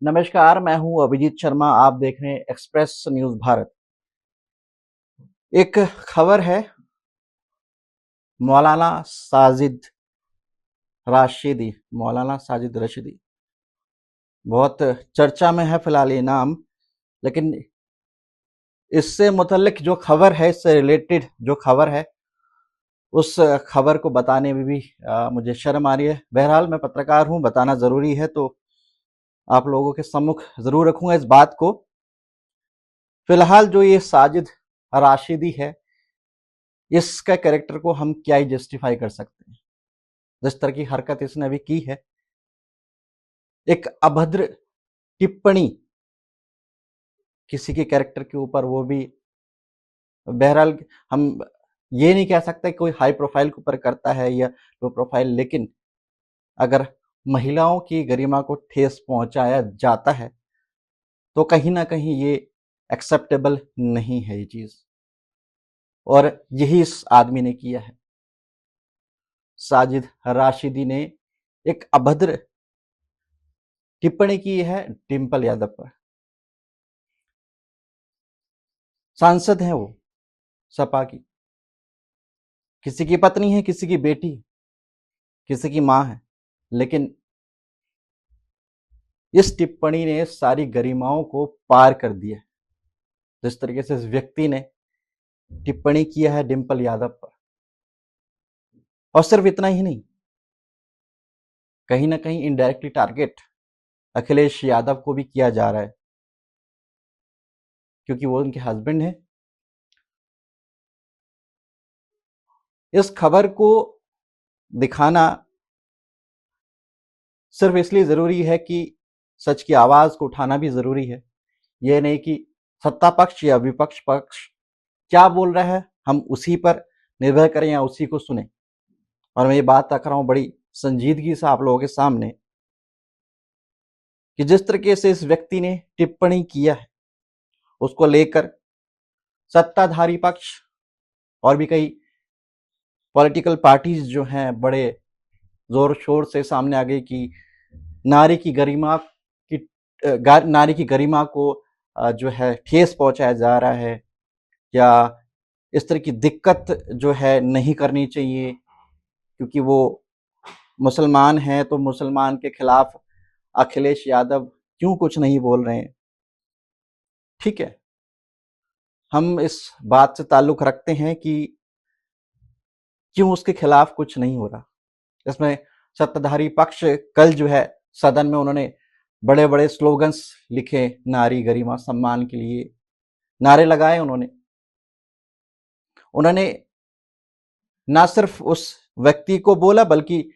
नमस्कार, मैं हूं अभिजीत शर्मा। आप देख रहे हैं एक्सप्रेस न्यूज भारत। एक खबर है, मौलाना साजिद राशिदी। मौलाना साजिद राशिदी बहुत चर्चा में है फिलहाल ये नाम, लेकिन इससे मुतल्लिक जो खबर है, इससे रिलेटेड जो खबर है, उस खबर को बताने में भी मुझे शर्म आ रही है। बहरहाल मैं पत्रकार हूं, बताना जरूरी है, तो आप लोगों के सम्मुख जरूर रखूंगा इस बात को। फिलहाल जो ये साजिद राशिदी है, इसका कैरेक्टर को हम क्या ही जस्टिफाई कर सकते हैं। जिस तरह की हरकत इसने अभी की है, एक अभद्र टिप्पणी किसी के कैरेक्टर के ऊपर, वो भी बहरहाल हम ये नहीं कह सकते कोई हाई प्रोफाइल के ऊपर करता है या लो प्रोफाइल, लेकिन अगर महिलाओं की गरिमा को ठेस पहुंचाया जाता है तो कहीं ना कहीं ये एक्सेप्टेबल नहीं है ये चीज, और यही इस आदमी ने किया है। साजिद राशिदी ने एक अभद्र टिप्पणी की है डिंपल यादव पर। सांसद है वो, सपा की, किसी की पत्नी है, किसी की बेटी, किसी की मां है, लेकिन इस टिप्पणी ने सारी गरिमाओं को पार कर दिया। जिस तरीके से इस व्यक्ति ने टिप्पणी किया है डिंपल यादव पर, और सिर्फ इतना ही नहीं, कहीं ना कहीं इनडायरेक्टली टारगेट अखिलेश यादव को भी किया जा रहा है, क्योंकि वो उनके हस्बैंड हैं। इस खबर को दिखाना सिर्फ इसलिए जरूरी है कि सच की आवाज को उठाना भी जरूरी है। यह नहीं कि सत्ता पक्ष या विपक्ष पक्ष क्या बोल रहा है हम उसी पर निर्भर करें या उसी को सुने। और मैं ये बात रख रहा हूं बड़ी संजीदगी से आप लोगों के सामने कि जिस तरीके से इस व्यक्ति ने टिप्पणी किया है, उसको लेकर सत्ताधारी पक्ष और भी कई पॉलिटिकल पार्टीज जो हैं बड़े जोर शोर से सामने आ गई कि नारी की गरिमा नारी की गरिमा को जो है ठेस पहुंचाया जा रहा है, या इस तरह की दिक्कत जो है नहीं करनी चाहिए, क्योंकि वो मुसलमान हैं तो मुसलमान के खिलाफ अखिलेश यादव क्यों कुछ नहीं बोल रहे हैं। ठीक है, हम इस बात से ताल्लुक रखते हैं कि क्यों उसके खिलाफ कुछ नहीं हो रहा। इसमें सत्ताधारी पक्ष कल जो है सदन में उन्होंने बड़े बड़े स्लोगन्स लिखे, नारी गरिमा सम्मान के लिए नारे लगाए। उन्होंने ना सिर्फ उस व्यक्ति को बोला, बल्कि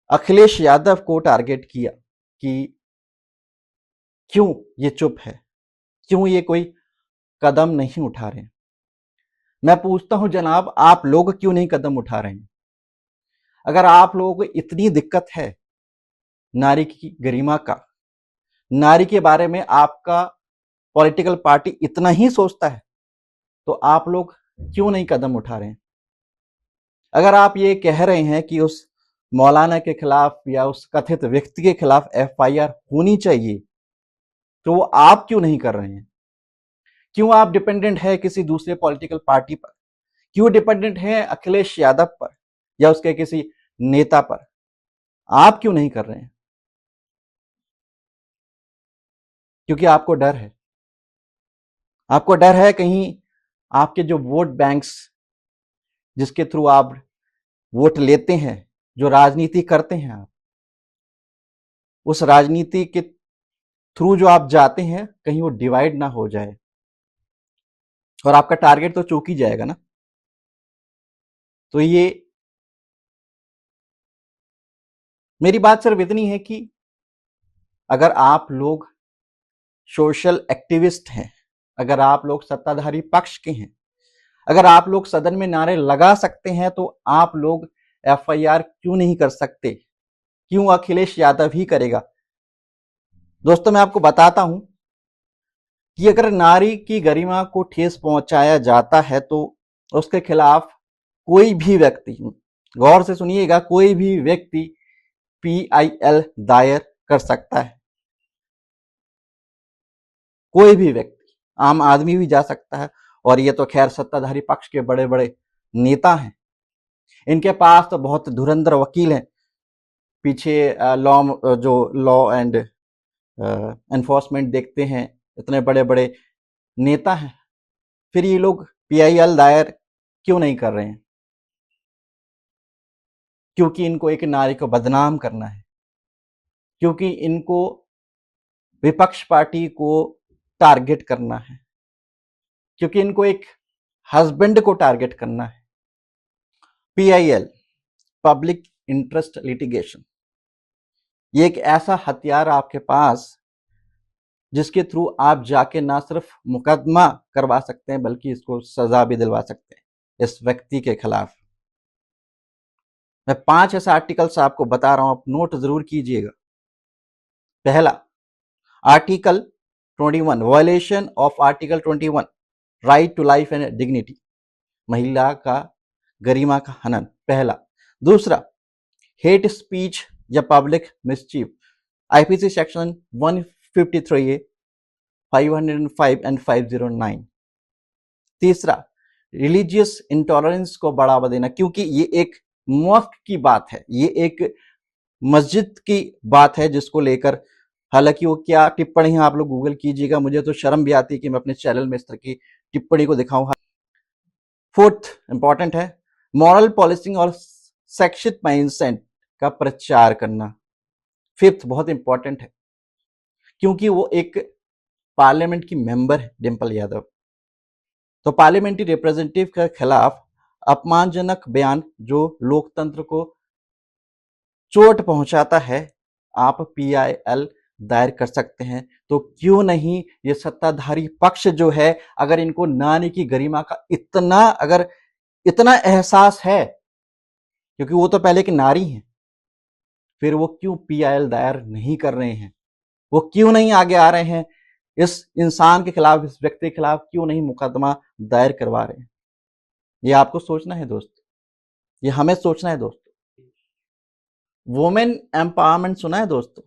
अखिलेश यादव को टारगेट किया कि क्यों ये चुप है, क्यों ये कोई कदम नहीं उठा रहे हैं। मैं पूछता हूं जनाब, आप लोग क्यों नहीं कदम उठा रहे हैं? अगर आप लोगों को इतनी दिक्कत है नारी की गरिमा का, नारी के बारे में आपका पॉलिटिकल पार्टी इतना ही सोचता है, तो आप लोग क्यों नहीं कदम उठा रहे हैं? अगर आप ये कह रहे हैं कि उस मौलाना के खिलाफ या उस कथित व्यक्ति के खिलाफ एफआईआर होनी चाहिए, तो वो आप क्यों नहीं कर रहे हैं? क्यों आप डिपेंडेंट है किसी दूसरे पॉलिटिकल पार्टी पर? क्यों डिपेंडेंट है अखिलेश यादव पर या उसके किसी नेता पर? आप क्यों नहीं कर रहे हैं? क्योंकि आपको डर है। आपको डर है कहीं आपके जो वोट बैंक्स, जिसके थ्रू आप वोट लेते हैं, जो राजनीति करते हैं आप, उस राजनीति के थ्रू जो आप जाते हैं, कहीं वो डिवाइड ना हो जाए, और आपका टारगेट तो चूक ही जाएगा ना। तो ये मेरी बात सिर्फ इतनी है कि अगर आप लोग सोशल एक्टिविस्ट हैं, अगर आप लोग सत्ताधारी पक्ष के हैं, अगर आप लोग सदन में नारे लगा सकते हैं, तो आप लोग एफआईआर क्यों नहीं कर सकते? क्यों अखिलेश यादव ही करेगा? दोस्तों, मैं आपको बताता हूं कि अगर नारी की गरिमा को ठेस पहुंचाया जाता है तो उसके खिलाफ कोई भी व्यक्ति, गौर से सुनिएगा, कोई भी व्यक्ति पीआईएल दायर कर सकता है। कोई भी व्यक्ति, आम आदमी भी जा सकता है। और ये तो खैर सत्ताधारी पक्ष के बड़े बड़े नेता हैं, इनके पास तो बहुत धुरंधर वकील हैं। पीछे लॉ एंड एनफोर्समेंट देखते हैं, इतने बड़े बड़े नेता हैं, फिर ये लोग पीआईएल दायर क्यों नहीं कर रहे हैं? क्योंकि इनको एक नारी को बदनाम करना है, क्योंकि इनको विपक्ष पार्टी को टारगेट करना है, क्योंकि इनको एक हस्बैंड को टारगेट करना है। पीआईएल, पब्लिक इंटरेस्ट लिटिगेशन, ये एक ऐसा हथियार आपके पास जिसके थ्रू आप जाके ना सिर्फ मुकदमा करवा सकते हैं बल्कि इसको सजा भी दिलवा सकते हैं इस व्यक्ति के खिलाफ। मैं 5 ऐसे आर्टिकल्स आपको बता रहा हूं, आप नोट जरूर कीजिएगा। पहला, article 21, violation of article 21, right to life and dignity, महिला का गरिमा का हनन, पहला। दूसरा, हेट स्पीच या public mischief, IPC section 153A, 505 and 509। तीसरा, रिलीजियस इंटॉलरेंस को बढ़ावा देना, क्योंकि ये एक मॉस्क की बात है, ये एक मस्जिद की बात है जिसको लेकर, हालांकि वो क्या टिप्पणी है आप लोग गूगल कीजिएगा, मुझे तो शर्म भी आती है कि मैं अपने चैनल में इस तरह की टिप्पणी को दिखाऊं। फोर्थ इंपॉर्टेंट है, मॉरल पॉलिसिंग और शैक्षिक माइंडसेट का प्रचार करना। फिफ्थ बहुत इंपॉर्टेंट है, क्योंकि वो एक पार्लियामेंट की मेंबर है डिंपल यादव, तो पार्लियामेंट्री रिप्रेजेंटेटिव के खिलाफ अपमानजनक बयान जो लोकतंत्र को चोट पहुंचाता है, आप पीआईएल दायर कर सकते हैं। तो क्यों नहीं ये सत्ताधारी पक्ष जो है, अगर इनको नारी की गरिमा का इतना एहसास है, क्योंकि वो तो पहले की नारी हैं, फिर वो क्यों पीआईएल दायर नहीं कर रहे हैं? वो क्यों नहीं आगे आ रहे हैं? इस इंसान के खिलाफ, इस व्यक्ति के खिलाफ क्यों नहीं मुकदमा दायर करवा रहे हैं? ये आपको सोचना है दोस्त, ये हमें सोचना है दोस्तों। वुमेन एम्पावरमेंट सुना है दोस्तों?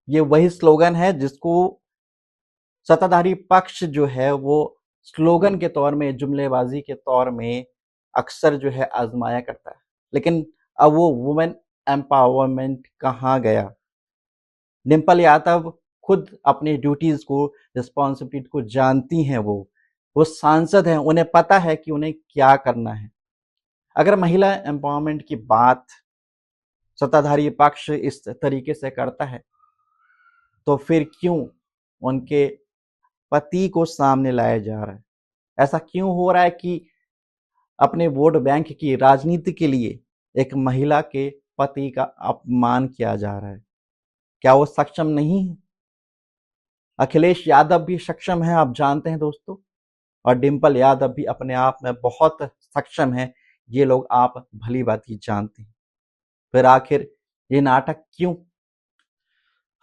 ये वही स्लोगन है जिसको सत्ताधारी पक्ष जो है वो स्लोगन के तौर में, जुमलेबाजी के तौर में अक्सर जो है आजमाया करता है। लेकिन अब वो वुमेन एम्पावरमेंट कहाँ गया? डिंपल यादव खुद अपनी ड्यूटीज को, रिस्पॉन्सिबिलिटी को जानती हैं। वो सांसद हैं, उन्हें पता है कि उन्हें क्या करना है। अगर महिला एम्पावरमेंट की बात सत्ताधारी पक्ष इस तरीके से करता है, तो फिर क्यों उनके पति को सामने लाया जा रहा है? ऐसा क्यों हो रहा है कि अपने वोट बैंक की राजनीति के लिए एक महिला के पति का अपमान किया जा रहा है? क्या वो सक्षम नहीं है? अखिलेश यादव भी सक्षम है, आप जानते हैं दोस्तों, और डिंपल यादव भी अपने आप में बहुत सक्षम है, ये लोग आप भली भांति जानते हैं। फिर आखिर ये नाटक क्यों?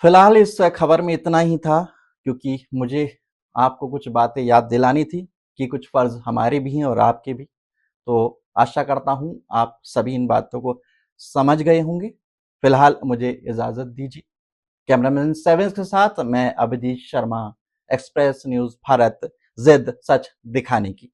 फिलहाल इस खबर में इतना ही था, क्योंकि मुझे आपको कुछ बातें याद दिलानी थी कि कुछ फर्ज हमारे भी हैं और आपके भी। तो आशा करता हूं आप सभी इन बातों को समझ गए होंगे। फिलहाल मुझे इजाजत दीजिए। कैमरामैन सेवेंस के साथ मैं अभिजीत शर्मा, एक्सप्रेस न्यूज भारत, जिद सच दिखाने की।